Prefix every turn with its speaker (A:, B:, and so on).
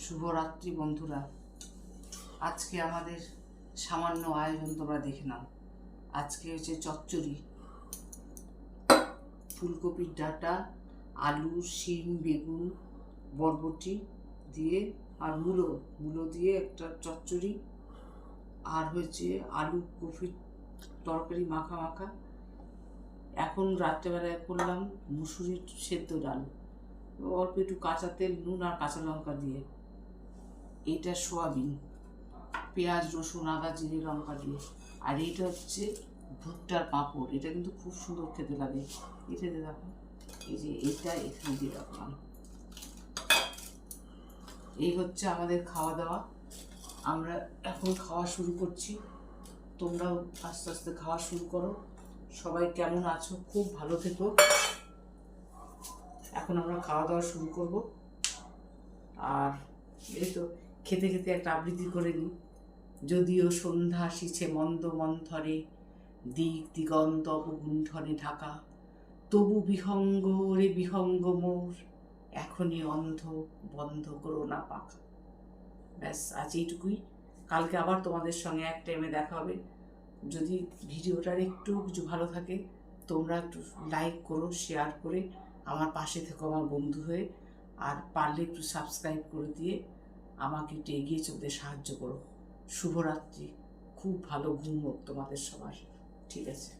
A: শুভরাত্রি বন্ধুরা। আজকে আমাদের সামান্য আয়োজন তোমরা দেখে নাও। আজকে হচ্ছে চচ্চড়ি, ফুলকপির ডাঁটা, আলু, শিম, বেগুন, বরবটি দিয়ে আর মূলো দিয়ে একটা চচ্চড়ি, আর হয়েছে আলু কপির তরকারি মাখা মাখা। এখন রাত্রেবেলায় করলাম মুসুরির সেদ্ধ ডাল, অল্প একটু কাঁচা তেল, নুন আর কাঁচা লঙ্কা দিয়ে। এইটা সোয়াবিন, পেঁয়াজ, রসুন, আদা, জিরে, লঙ্কা দিয়ে। আর এইটা হচ্ছে ভুট্টার পাঁপড়। এটা কিন্তু খুব সুন্দর খেতে লাগে। এটাতে দেখো, এই যে এইটা এখানে দিয়ে রাখলাম। এই হচ্ছে আমাদের খাওয়া দাওয়া। আমরা এখন খাওয়া শুরু করছি, তোমরাও আস্তে আস্তে খাওয়া শুরু করো। সবাই কেমন আছো? খুব ভালো থেকো। এখন আমরা খাওয়া দাওয়া শুরু করব। আর এই তো খেতে খেতে একটা আবৃত্তি করে নিই। যদিও সন্ধ্যা আসিছে মন্দ মন্থরে, দিক দিগন্ত অবগুণ্ঠনে ঢাকা, তবু বিহঙ্গ রে বিহঙ্গ মোর, এখনই অন্ধ বন্ধ করো না পাখা। ব্যাস, আজ এইটুকুই। কালকে আবার তোমাদের সঙ্গে এক টাইমে দেখা হবে। যদি ভিডিওটার একটু কিছু ভালো থাকে, তোমরা একটু লাইক করো, শেয়ার করে আমার পাশে থেকো আমার বন্ধু হয়ে। আর পারলে একটু সাবস্ক্রাইব করে দিয়ে আমাকে একটু এগিয়ে চলতে সাহায্য করো। শুভরাত্রি। খুব ভালো ঘুম হোক তোমাদের সবার। ঠিক আছে।